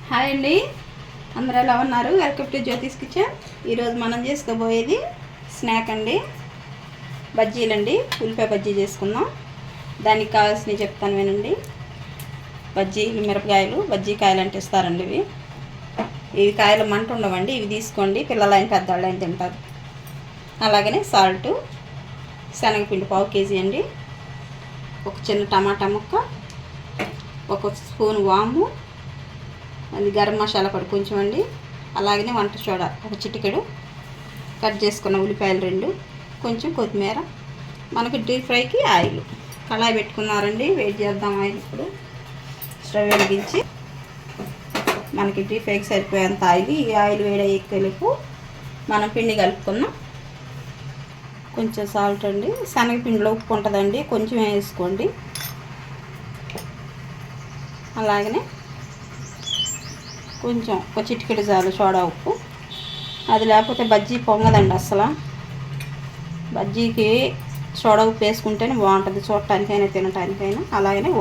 Hi అండి, అందరూ ఎలా ఉన్నారు? Welcome to Jyothish kitchen. ఈరోజు మనం చేసుకోబోయేది స్నాక్ అండి, బజ్జీలండి. ఉల్లిపాయ బజ్జీ చేసుకుందాం. దానికి కావాల్సినవి చెప్తాను వినండి. బజ్జీలు, మిరపకాయలు, బజ్జీ కాయలు అంటే ఇస్తారండి ఇవి కాయలు మంట ఉండవండి. ఇవి తీసుకోండి, పిల్లలైన పెద్దవాళ్ళైన తింటారు. అలాగనే సాల్టు, శనగపిండి 1/2 కేజీ అండి, ఒక చిన్న టమాటా ముక్క, ఒక స్పూన్ వాము, అది గరం మసాలా కూడా కొంచెం అండి, అలాగనే వంట సోడా ఒక చిటికెడు, కట్ చేసుకున్న ఉల్లిపాయలు 2, కొంచెం కొత్తిమీర, మనకి డీప్ ఫ్రైకి ఆయిల్. కళాయి పెట్టుకున్నారండి, వేడి చేద్దాం ఆయిల్. ఇప్పుడు స్టవ్ వెలిగించి మనకి డీప్ ఫ్రైకి సరిపోయేంత ఆయిల్, ఈ ఆయిల్ వేడయ్యేలోపు మనం పిండి కలుపుకుందాం. కొంచెం సాల్ట్ అండి, శనగపిండిలో ఉప్పు ఉంటుందండి, కొంచెం వేసుకోండి. అలాగనే కొంచెం ఒక చిటికెడు చాలు సోడా ఉప్పు. అది లేకపోతే బజ్జీ పొంగదండి అసలు. బజ్జీకి సోడా ఉప్పు వేసుకుంటేనే బాగుంటుంది, చూడటానికైనా తినటానికైనా. అలాగనే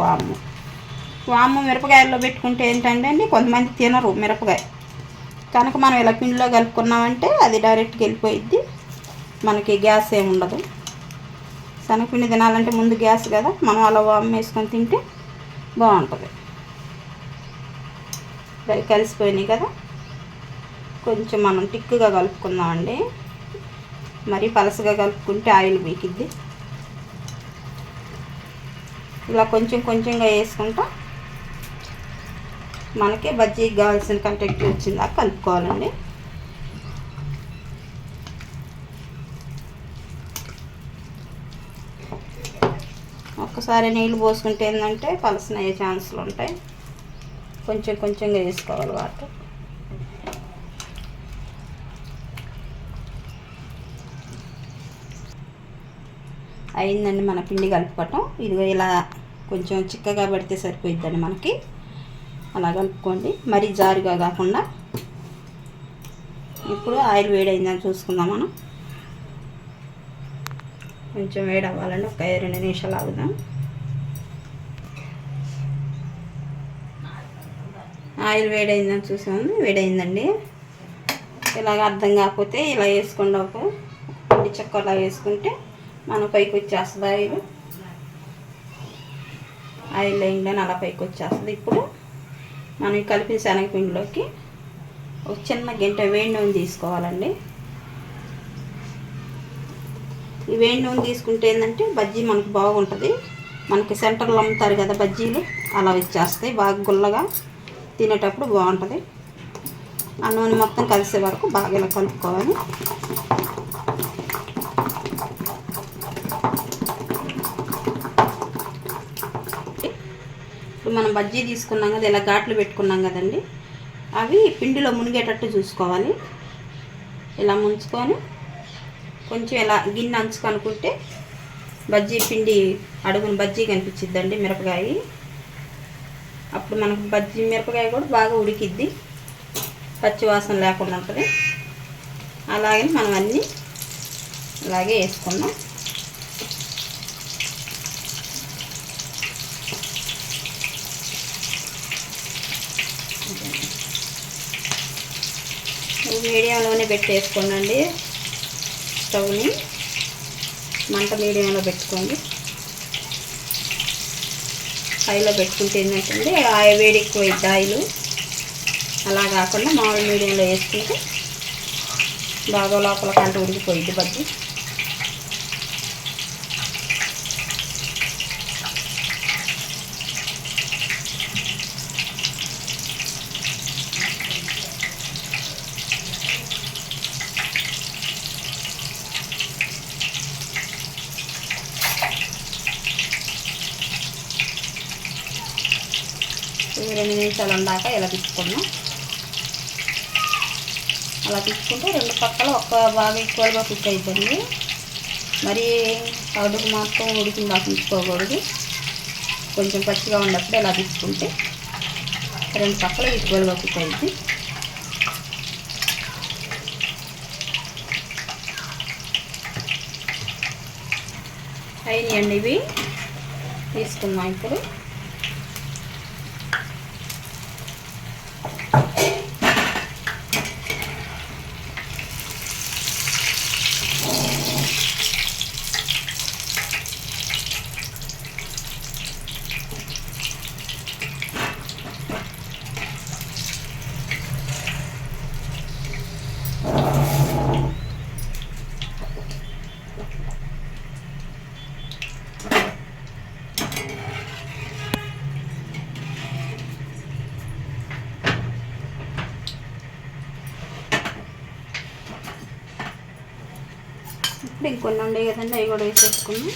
వాము మిరపకాయల్లో పెట్టుకుంటే ఏంటంటే అండి, కొంతమంది తినరు మిరపకాయ కనుక. మనం ఇలా పిండిలో కలుపుకున్నామంటే అది డైరెక్ట్గా వెళ్ళిపోయిద్ది, మనకి గ్యాస్ ఏమి ఉండదు. శనగపిండి తినాలంటే ముందు గ్యాస్ కదా, మనం అలా వాము వేసుకొని తింటే బాగుంటుంది. కలిసిపోయినాయి కదా, కొంచెం మనం టిక్కుగా కలుపుకుందామండి. మరి పలసగా కలుపుకుంటే ఆయిల్ పీకిద్ది. ఇలా కొంచెం కొంచెంగా వేసుకుంటా మనకి బజ్జీకి కావాల్సిన కంటెంట్ వచ్చిందా కలుపుకోవాలండి. ఒక్కసారి నీళ్ళు పోసుకుంటే ఏంటంటే పలసన అయ్యే ఛాన్సులు ఉంటాయి. కొంచెం కొంచెంగా వేసుకోవాలి వాటర్. అయిందండి మన పిండి కలుపుకోవటం. ఇదిగో ఇలా కొంచెం చిక్కగా పడితే సరిపోయిద్దండి మనకి. అలా కలుపుకోండి, మరీ జారుగా కాకుండా. ఇప్పుడు ఆయిల్ వేడైందని చూసుకుందాం మనం. కొంచెం వేడి అవ్వాలండి, ఒక 2 నిమిషాలు ఆగుదాం. ఆయిల్ వేడైందని చూసాము, వేడైందండి. ఇలాగ అర్థం కాకపోతే ఇలా వేసుకోండి, ఒక పిండి చెక్క అలా వేసుకుంటే మనం పైకి వచ్చేస్తుంది ఆయిల్. ఆయిల్ వేయంగానే అలా పైకి వచ్చేస్తుంది. ఇప్పుడు మనం కలిపిన శనగపిండిలోకి ఒక చిన్న గంట వేడి నూనె తీసుకోవాలండి. ఈ వేడి నూనె తీసుకుంటే ఏంటంటే బజ్జీ మనకు బాగుంటుంది. మనకి సెంటర్లో అమ్ముతారు కదా బజ్జీలు, అలా వచ్చేస్తాయి బాగా గుల్లగా, తినేటప్పుడు బాగుంటుంది. ఆ నూనె మొత్తం కలిసే వరకు బాగా ఇలా కలుపుకోవాలి. ఇప్పుడు మనం బజ్జీ తీసుకున్నాం కదా, ఇలా ఘాట్లు పెట్టుకున్నాం కదండి, అవి పిండిలో మునిగేటట్టు చూసుకోవాలి. ఇలా ముంచుకొని కొంచెం ఇలా గిన్నె అంచుకనుకుంటే బజ్జీ పిండి అడుగున బజ్జీ కనిపించిద్దండి మిరపకాయ. అప్పుడు మనకు బజ్జీ మిరపకాయ కూడా బాగా ఉడికిద్ది, పచ్చివాసన లేకుండా ఉంటుంది. అలాగే మనం అన్నీ అలాగే వేసుకున్నాం. మీడియంలోనే పెట్టేసుకోండి స్టవ్ని, మంట మీడియంలో పెట్టుకోండి. హైలో పెట్టుకుంటే ఏంటంటే వేడి ఎక్కువ అవుతుంది ఆయిల్. అలా కాకుండా మామూలు మీడియంలో వేసుకుంటే బాగా లోపల కంట ఉడికిపోయింది బజ్జీ. ఇవి 2 నిమిషాలు అందాక ఇలా తిప్పుకున్నాం. అలా తిప్పుకుంటే 2 పక్కల బాగా ఈక్వల్గా కుక్ అవుతుంది. మరి అడుగు మాత్రం ఉడికిందాక ఉంచుకోకూడదు, కొంచెం పచ్చిగా ఉన్నప్పుడు ఇలా తిప్పుకుంటే 2 పక్కల ఈక్వల్గా కుక్ అవుతుంది. అయినాయండి ఇవి, తీసుకున్నాం. ఇప్పుడు ఇప్పుడు ఇంకొన్ని ఉండేవి కదండి, అవి కూడా వేసేసుకున్నాం.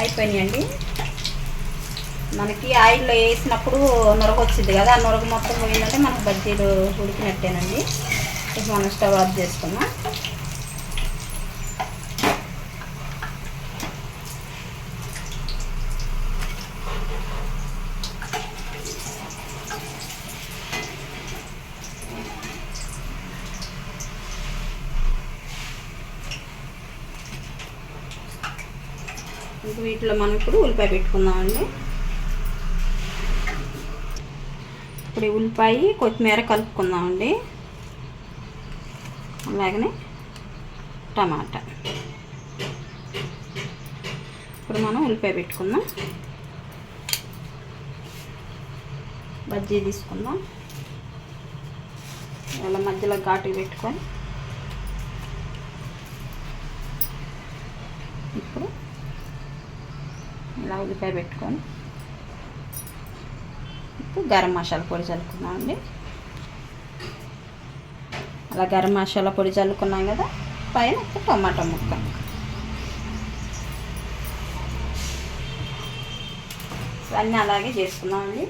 అయిపోయినాయండి. మనకి ఆయిల్లో వేసినప్పుడు నొరగ వచ్చింది కదా, ఆ నొరగ మొత్తం పోయిందంటే మనకు బజ్జీలు ఉడికినట్టేనండి. ఇప్పుడు మనం స్టవ్ ఆఫ్ చేసుకున్నాం. ఇంక వీటిలో మనం ఇప్పుడు ఉల్లిపాయ పెట్టుకుందామండి. ఇప్పుడు ఉల్లిపాయ కొత్తిమీర కలుపుకుందామండి. అలాగనే టమాటా. ఇప్పుడు మనం ఉల్లిపాయ పెట్టుకుందాం. బజ్జీ తీసుకుందాం. ఇలా మధ్యలో ఘాటు పెట్టుకొని ఇప్పుడు ఇలా ఉల్లిపాయ పెట్టుకొని ఇప్పుడు గరం మసాలా పొడి చల్లుకున్నామండి. అలా గరం మసాలా పొడి చల్లుకున్నాం కదా, పైన ఒక టమాటా ముక్క. అన్నీ అలాగే చేసుకున్నామండి.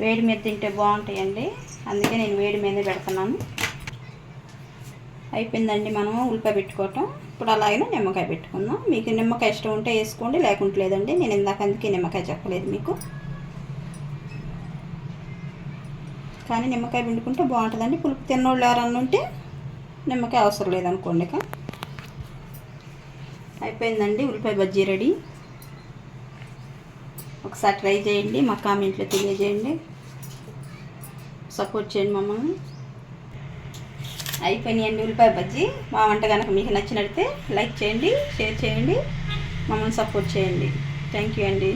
వేడి మీద తింటే బాగుంటాయండి, అందుకే నేను వేడి మీదే పెడుతున్నాను. అయిపోయిందండి మనము ఉల్లిపాయ పెట్టుకోవటం. ఇప్పుడు అలాగే నిమ్మకాయ పెట్టుకుందాం. మీకు నిమ్మకాయ ఇష్టం ఉంటే వేసుకోండి, లేకుంటే లేదండి. నేను ఇందాక అందుకే నిమ్మకాయ చెప్పలేదు మీకు, కానీ నిమ్మకాయ పిండుకుంటే బాగుంటుందండి. పులుపు తిన్నోళ్ళు ఎవరన్నా ఉంటే నిమ్మకాయ అవసరం లేదనుకోండి. అయిపోయిందండి ఉల్లిపాయ బజ్జీ రెడీ. ఒకసారి ట్రై చేయండి, మా కామెంట్లో తెలియజేయండి, సపోర్ట్ చేయండి మమ్మల్ని. అయిపోయినాయండి ఉల్లిపాయ బజ్జీ. మా వంట కనుక మీకు నచ్చినట్లయితే లైక్ చేయండి, షేర్ చేయండి, మమ్మల్ని సపోర్ట్ చేయండి. థ్యాంక్ యూ అండి.